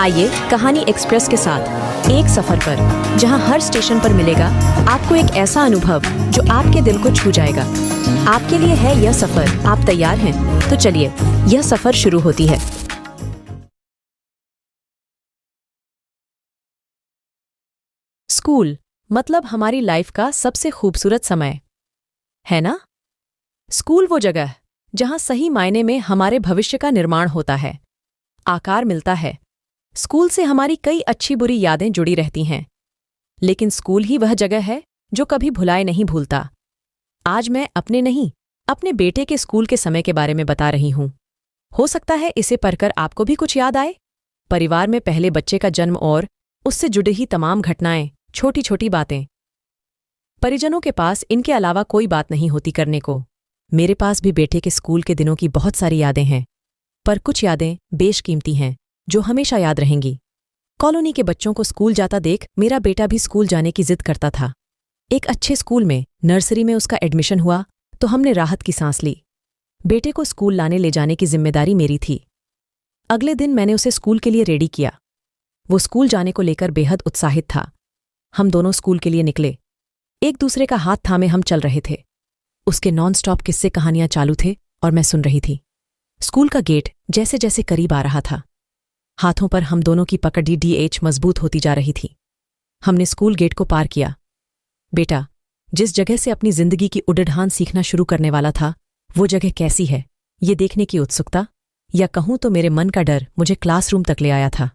आइए कहानी एक्सप्रेस के साथ एक सफर पर, जहां हर स्टेशन पर मिलेगा आपको एक ऐसा अनुभव जो आपके दिल को छू जाएगा। आपके लिए है यह सफर। आप तैयार हैं? तो चलिए, यह सफर शुरू होती है। स्कूल मतलब हमारी लाइफ का सबसे खूबसूरत समय है ना? स्कूल वो जगह जहां सही मायने में हमारे भविष्य का निर्माण होता है, आकार मिलता है। स्कूल से हमारी कई अच्छी बुरी यादें जुड़ी रहती हैं, लेकिन स्कूल ही वह जगह है जो कभी भुलाए नहीं भूलता। आज मैं अपने नहीं, अपने बेटे के स्कूल के समय के बारे में बता रही हूं। हो सकता है इसे पढ़कर आपको भी कुछ याद आए। परिवार में पहले बच्चे का जन्म और उससे जुड़ी ही तमाम घटनाएं, छोटी छोटी बातें। परिजनों के पास इनके अलावा कोई बात नहीं होती करने को। मेरे पास भी बेटे के स्कूल के दिनों की बहुत सारी यादें हैं, पर कुछ यादें बेशकीमती हैं जो हमेशा याद रहेंगी। कॉलोनी के बच्चों को स्कूल जाता देख मेरा बेटा भी स्कूल जाने की जिद करता था। एक अच्छे स्कूल में, नर्सरी में उसका एडमिशन हुआ तो हमने राहत की सांस ली। बेटे को स्कूल लाने ले जाने की जिम्मेदारी मेरी थी। अगले दिन मैंने उसे स्कूल के लिए रेडी किया। वो स्कूल जाने को लेकर बेहद उत्साहित था। हम दोनों स्कूल के लिए निकले। एक दूसरे का हाथ थामे हम चल रहे थे। उसके नॉन स्टॉप किस्से कहानियां चालू थे और मैं सुन रही थी। स्कूल का गेट जैसे जैसे करीब आ रहा था, हाथों पर हम दोनों की पकड़ डीएच मजबूत होती जा रही थी। हमने स्कूल गेट को पार किया। बेटा जिस जगह से अपनी जिंदगी की उड़ान सीखना शुरू करने वाला था, वो जगह कैसी है, ये देखने की उत्सुकता, या कहूं तो मेरे मन का डर मुझे क्लासरूम तक ले आया था।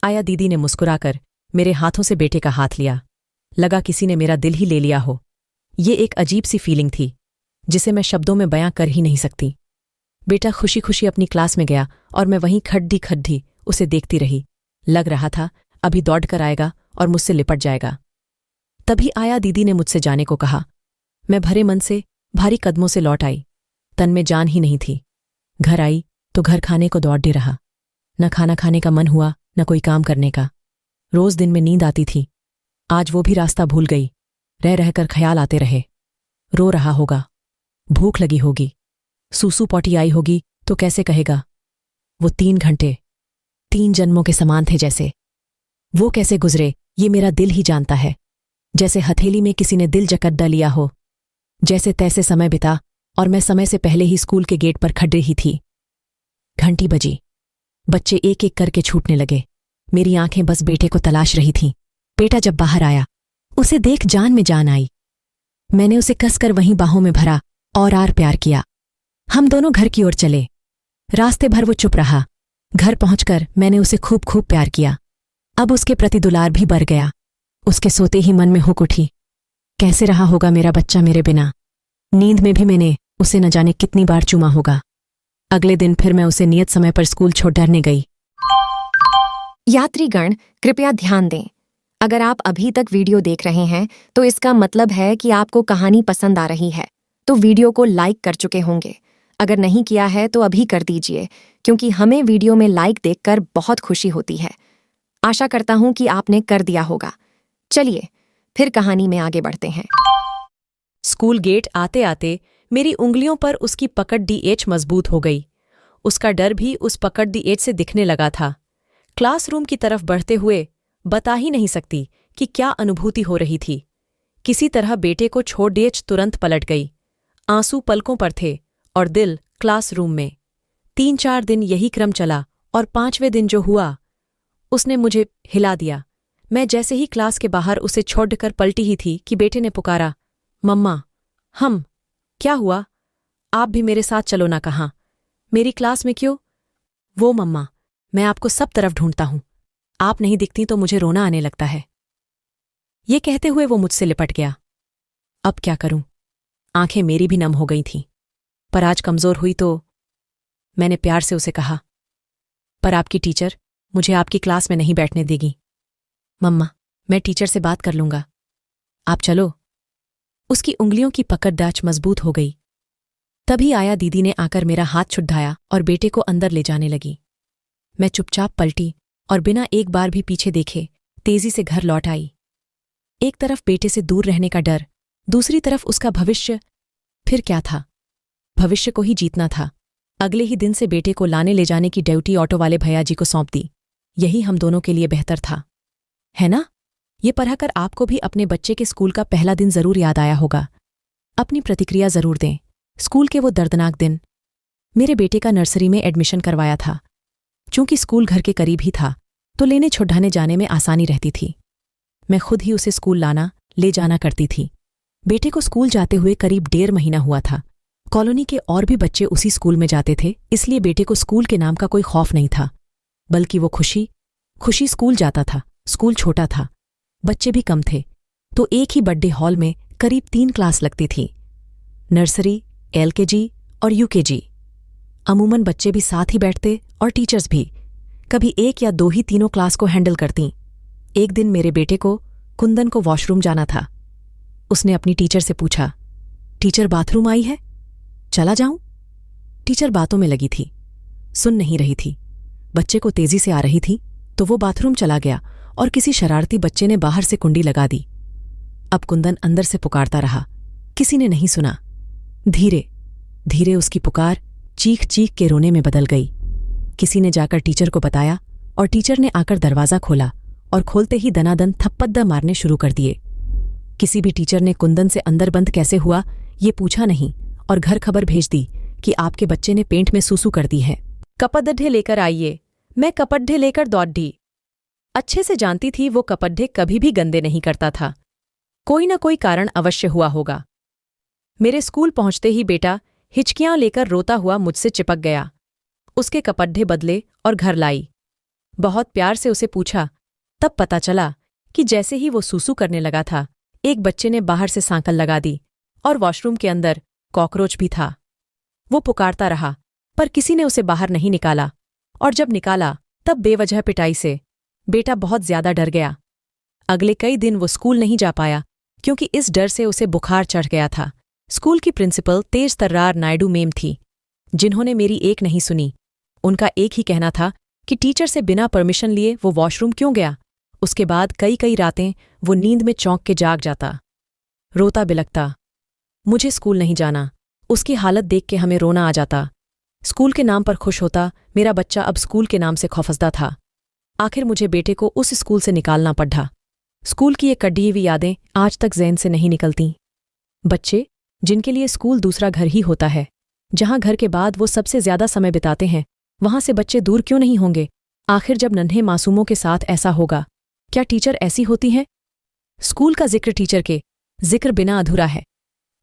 आया दीदी ने मुस्कुराकर मेरे हाथों से बेटे का हाथ लिया। लगा किसी ने मेरा दिल ही ले लिया हो। ये एक अजीब सी फीलिंग थी जिसे मैं शब्दों में बयां कर ही नहीं सकती। बेटा खुशी खुशी अपनी क्लास में गया और मैं वहीं खड्डी खड्डी उसे देखती रही। लग रहा था अभी दौड़कर आएगा और मुझसे लिपट जाएगा। तभी आया दीदी ने मुझसे जाने को कहा। मैं भरे मन से, भारी कदमों से लौट आई। तन में जान ही नहीं थी। घर आई तो घर खाने को दौड़े रहा। न खाना खाने का मन हुआ, न कोई काम करने का। रोज दिन में नींद आती थी, आज वो भी रास्ता भूल गई। रह रहकर ख्याल आते रहे। रो रहा होगा, भूख लगी होगी, सूसू पॉटी आई होगी तो कैसे कहेगा। वो 3 घंटे 3 जन्मों के समान थे जैसे। वो कैसे गुजरे ये मेरा दिल ही जानता है। जैसे हथेली में किसी ने दिल जकड़ लिया हो। जैसे तैसे समय बिता और मैं समय से पहले ही स्कूल के गेट पर खड़ी ही थी। घंटी बजी, बच्चे एक एक करके छूटने लगे। मेरी आंखें बस बेटे को तलाश रही थीं। बेटा जब बाहर आया, उसे देख जान में जान आई। मैंने उसे कसकर वहीं बाहों में भरा और आर प्यार किया। हम दोनों घर की ओर चले। रास्ते भर वो चुप रहा। घर पहुंचकर मैंने उसे खूब खूब प्यार किया। अब उसके प्रति दुलार भी बढ़ गया। उसके सोते ही मन में हुक उठी, कैसे रहा होगा मेरा बच्चा मेरे बिना। नींद में भी मैंने उसे न जाने कितनी बार चूमा होगा। अगले दिन फिर मैं उसे नियत समय पर स्कूल छोड़ने गई। यात्रीगण कृपया ध्यान दें। अगर आप अभी तक वीडियो देख रहे हैं तो इसका मतलब है कि आपको कहानी पसंद आ रही है, तो वीडियो को लाइक कर चुके होंगे। अगर नहीं किया है तो अभी कर दीजिए, क्योंकि हमें वीडियो में लाइक देखकर बहुत खुशी होती है। आशा करता हूं कि आपने कर दिया होगा। चलिए फिर कहानी में आगे बढ़ते हैं। स्कूल गेट आते आते मेरी उंगलियों पर उसकी पकड़ डीएच मजबूत हो गई। उसका डर भी उस पकड़ डीएच से दिखने लगा था। क्लासरूम की तरफ बढ़ते हुए बता ही नहीं सकती कि क्या अनुभूति हो रही थी। किसी तरह बेटे को छोड़ डीएच तुरंत पलट गई। आंसू पलकों पर थे और दिल क्लासरूम में। 3-4 दिन यही क्रम चला और 5वें दिन जो हुआ, उसने मुझे हिला दिया। मैं जैसे ही क्लास के बाहर उसे छोड़कर पलटी ही थी कि बेटे ने पुकारा, मम्मा। हम, क्या हुआ? आप भी मेरे साथ चलो ना। कहाँ? मेरी क्लास में क्यों? वो मम्मा, मैं आपको सब तरफ ढूंढता हूं, आप नहीं दिखती तो मुझे रोना आने लगता है। ये कहते हुए वो मुझसे लिपट गया। अब क्या करूं? आंखें मेरी भी नम हो गई थीं, पर आज कमजोर हुई तो मैंने प्यार से उसे कहा, पर आपकी टीचर मुझे आपकी क्लास में नहीं बैठने देगी। मम्मा, मैं टीचर से बात कर लूंगा, आप चलो। उसकी उंगलियों की पकड़ डाच मजबूत हो गई। तभी आया दीदी ने आकर मेरा हाथ छुड़ाया और बेटे को अंदर ले जाने लगी। मैं चुपचाप पलटी और बिना एक बार भी पीछे देखे तेजी से घर लौट आई। एक तरफ बेटे से दूर रहने का डर, दूसरी तरफ उसका भविष्य। फिर क्या था? भविष्य को ही जीतना था। अगले ही दिन से बेटे को लाने ले जाने की ड्यूटी ऑटो वाले भैया जी को सौंप दी। यही हम दोनों के लिए बेहतर था, है ना? ये पढ़कर आपको भी अपने बच्चे के स्कूल का पहला दिन जरूर याद आया होगा। अपनी प्रतिक्रिया जरूर दें। स्कूल के वो दर्दनाक दिन। मेरे बेटे का नर्सरी में एडमिशन करवाया था। चूंकि स्कूल घर के करीब ही था तो लेने छुड़ाने जाने में आसानी रहती थी। मैं खुद ही उसे स्कूल लाना ले जाना करती थी। बेटे को स्कूल जाते हुए करीब 1.5 महीना हुआ था। कॉलोनी के और भी बच्चे उसी स्कूल में जाते थे, इसलिए बेटे को स्कूल के नाम का कोई खौफ नहीं था, बल्कि वो खुशी स्कूल जाता था। स्कूल छोटा था, बच्चे भी कम थे, तो एक ही बर्थडे हॉल में करीब 3 क्लास लगती थी, नर्सरी, LKG और UKG। अमूमन बच्चे भी साथ ही बैठते और टीचर्स भी। कभी 1 या 2 ही तीनों क्लास को हैंडल करती। एक दिन मेरे बेटे को, कुंदन को, वॉशरूम जाना था। उसने अपनी टीचर से पूछा, टीचर बाथरूम आई है, चला जाऊं? टीचर बातों में लगी थी, सुन नहीं रही थी। बच्चे को तेजी से आ रही थी तो वो बाथरूम चला गया और किसी शरारती बच्चे ने बाहर से कुंडी लगा दी। अब कुंदन अंदर से पुकारता रहा, किसी ने नहीं सुना। धीरे धीरे उसकी पुकार चीख चीख के रोने में बदल गई। किसी ने जाकर टीचर को बताया और टीचर ने आकर दरवाजा खोला और खोलते ही दनादन थप्पड़ मारने शुरू कर दिए। किसी भी टीचर ने कुंदन से अंदर बंद कैसे हुआ ये पूछा नहीं और घर खबर भेज दी कि आपके बच्चे ने पेंट में सूसू कर दी है, कपड्ढे लेकर आइए। मैं कपड्ढे लेकर दौड़ी। अच्छे से जानती थी वो कपड्ढे कभी भी गंदे नहीं करता था, कोई न कोई कारण अवश्य हुआ होगा। मेरे स्कूल पहुंचते ही बेटा हिचकियां लेकर रोता हुआ मुझसे चिपक गया। उसके कपड्ढे बदले और घर लाई। बहुत प्यार से उसे पूछा, तब पता चला कि जैसे ही वो सूसू करने लगा था, एक बच्चे ने बाहर से सांकल लगा दी और वॉशरूम के अंदर कॉकरोच भी था। वो पुकारता रहा पर किसी ने उसे बाहर नहीं निकाला, और जब निकाला तब बेवजह पिटाई से बेटा बहुत ज्यादा डर गया। अगले कई दिन वो स्कूल नहीं जा पाया क्योंकि इस डर से उसे बुखार चढ़ गया था। स्कूल की प्रिंसिपल तेज तर्रार नायडू मैम थी, जिन्होंने मेरी एक नहीं सुनी। उनका एक ही कहना था कि टीचर से बिना परमिशन लिए वो वॉशरूम क्यों गया। उसके बाद कई कई रातें वो नींद में चौंक के जाग जाता, रोता बिलखता, मुझे स्कूल नहीं जाना। उसकी हालत देख के हमें रोना आ जाता। स्कूल के नाम पर खुश होता मेरा बच्चा अब स्कूल के नाम से खौफजदा था। आखिर मुझे बेटे को उस स्कूल से निकालना पड़ा। स्कूल की ये कड़ी हुई यादें आज तक ज़हन से नहीं निकलती। बच्चे जिनके लिए स्कूल दूसरा घर ही होता है, जहां घर के बाद वो सबसे ज्यादा समय बिताते हैं, वहां से बच्चे दूर क्यों नहीं होंगे? आखिर जब नन्हे मासूमों के साथ ऐसा होगा, क्या टीचर ऐसी होती हैं? स्कूल का जिक्र टीचर के जिक्र बिना अधूरा है।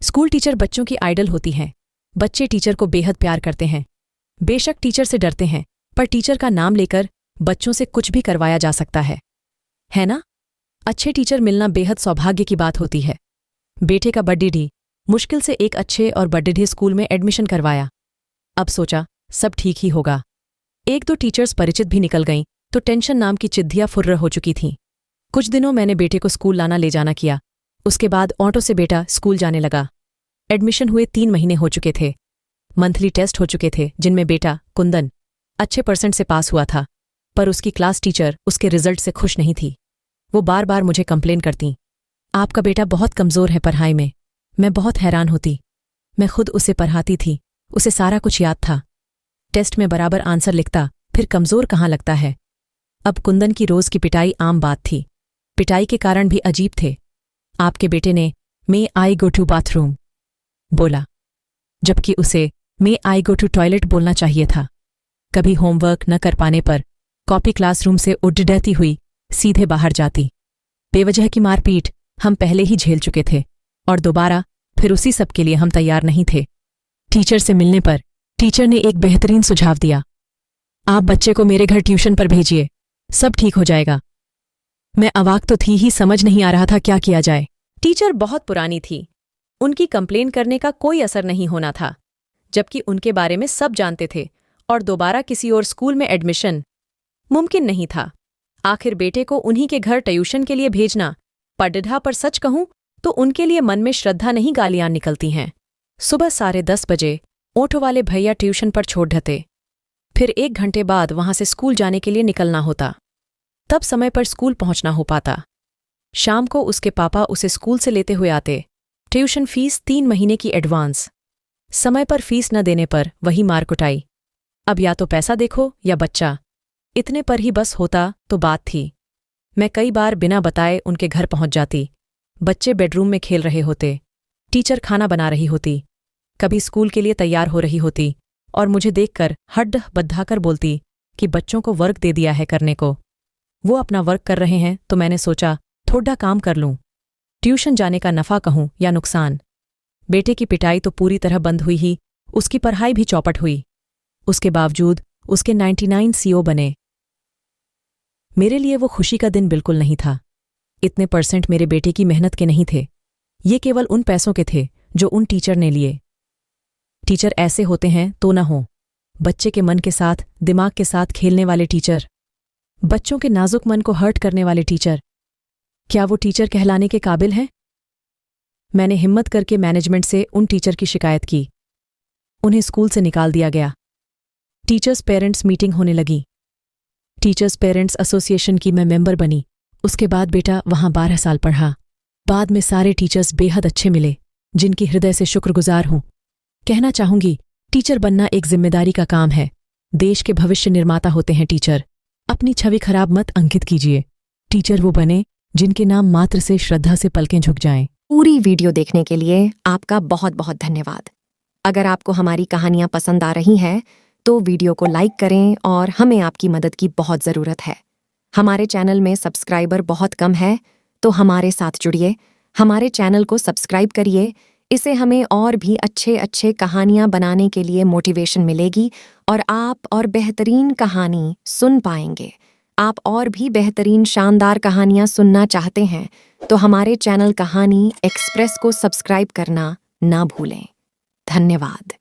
स्कूल टीचर बच्चों की आइडल होती हैं। बच्चे टीचर को बेहद प्यार करते हैं। बेशक टीचर से डरते हैं, पर टीचर का नाम लेकर बच्चों से कुछ भी करवाया जा सकता है ना? अच्छे टीचर मिलना बेहद सौभाग्य की बात होती है। बेटे का बर्थडे मुश्किल से एक अच्छे और बर्थडे स्कूल में एडमिशन करवाया। अब सोचा सब ठीक ही होगा। 1-2 टीचर्स परिचित भी निकल गईं तो टेंशन नाम की चिद्धियां फुर्र हो चुकी थीं। कुछ दिनों मैंने बेटे को स्कूल लाना ले जाना किया। उसके बाद ऑटो से बेटा स्कूल जाने लगा। एडमिशन हुए 3 महीने हो चुके थे। मंथली टेस्ट हो चुके थे जिनमें बेटा कुंदन अच्छे % से पास हुआ था, पर उसकी क्लास टीचर उसके रिजल्ट से खुश नहीं थी। वो बार बार मुझे कंप्लेन करती, आपका बेटा बहुत कमज़ोर है पढ़ाई में। मैं बहुत हैरान होती। मैं खुद उसे पढ़ाती थी, उसे सारा कुछ याद था। टेस्ट में बराबर आंसर लिखता, फिर कमज़ोर कहाँ लगता है। अब कुंदन की रोज़ की पिटाई आम बात थी। पिटाई के कारण भी अजीब थे। आपके बेटे ने मे आई गो टू बाथरूम बोला, जबकि उसे मे आई गो टू टॉयलेट बोलना चाहिए था। कभी होमवर्क न कर पाने पर कॉपी क्लासरूम से उड़ती हुई सीधे बाहर जाती। बेवजह की मारपीट हम पहले ही झेल चुके थे और दोबारा फिर उसी सब के लिए हम तैयार नहीं थे। टीचर से मिलने पर टीचर ने एक बेहतरीन सुझाव दिया, आप बच्चे को मेरे घर ट्यूशन पर भेजिए, सब ठीक हो जाएगा। मैं अवाक तो थी ही, समझ नहीं आ रहा था क्या किया जाए। टीचर बहुत पुरानी थी, उनकी कंप्लेन करने का कोई असर नहीं होना था, जबकि उनके बारे में सब जानते थे और दोबारा किसी और स्कूल में एडमिशन मुमकिन नहीं था। आखिर बेटे को उन्हीं के घर ट्यूशन के लिए भेजना पढ़ा, पर सच कहूं तो उनके लिए मन में श्रद्धा नहीं गालियां निकलती हैं। सुबह 10:30 बजे ऑटो वाले भैया ट्यूशन पर छोड़ ढते, फिर 1 घंटे बाद वहां से स्कूल जाने के लिए निकलना होता, तब समय पर स्कूल पहुंचना हो पाता। शाम को उसके पापा उसे स्कूल से लेते हुए आते। ट्यूशन फीस 3 महीने की एडवांस। समय पर फीस न देने पर वही मार कुटाई। अब या तो पैसा देखो या बच्चा। इतने पर ही बस होता तो बात थी। मैं कई बार बिना बताए उनके घर पहुंच जाती। बच्चे बेडरूम में खेल रहे होते, टीचर खाना बना रही होती, कभी स्कूल के लिए तैयार हो रही होती और मुझे देखकर हड्ड बद्धाकर बोलती कि बच्चों को वर्क दे दिया है करने को। वो अपना वर्क कर रहे हैं तो मैंने सोचा थोड़ा काम कर लूं। ट्यूशन जाने का नफ़ा कहूं या नुकसान। बेटे की पिटाई तो पूरी तरह बंद हुई ही, उसकी पढ़ाई भी चौपट हुई। उसके बावजूद उसके 99 CO बने। मेरे लिए वो खुशी का दिन बिल्कुल नहीं था। इतने % मेरे बेटे की मेहनत के नहीं थे, ये केवल उन पैसों के थे जो उन टीचर ने लिए। टीचर ऐसे होते हैं तो न हो, बच्चे के मन के साथ, दिमाग के साथ खेलने वाले टीचर, बच्चों के नाजुक मन को हर्ट करने वाले टीचर। क्या वो टीचर कहलाने के काबिल हैं? मैंने हिम्मत करके मैनेजमेंट से उन टीचर की शिकायत की। उन्हें स्कूल से निकाल दिया गया। टीचर्स पेरेंट्स मीटिंग होने लगी। टीचर्स पेरेंट्स एसोसिएशन की मैं मेंबर बनी। उसके बाद बेटा वहां 12 साल पढ़ा। बाद में सारे टीचर्स बेहद अच्छे मिले, जिनकी हृदय से शुक्रगुजार हूं। कहना चाहूंगी, टीचर बनना एक जिम्मेदारी का काम है। देश के भविष्य निर्माता होते हैं टीचर। अपनी छवि खराब मत अंकित कीजिए। टीचर वो बने जिनके नाम मात्र से श्रद्धा से पलकें झुक जाएं। पूरी वीडियो देखने के लिए आपका बहुत बहुत धन्यवाद। अगर आपको हमारी कहानियां पसंद आ रही हैं तो वीडियो को लाइक करें और हमें आपकी मदद की बहुत ज़रूरत है। हमारे चैनल में सब्सक्राइबर बहुत कम है, तो हमारे साथ जुड़िए, हमारे चैनल को सब्सक्राइब करिए। इससे हमें और भी अच्छे अच्छे कहानियां बनाने के लिए मोटिवेशन मिलेगी और आप और बेहतरीन कहानी सुन पाएंगे। आप और भी बेहतरीन शानदार कहानियां सुनना चाहते हैं तो हमारे चैनल कहानी एक्सप्रेस को सब्सक्राइब करना ना भूलें। धन्यवाद।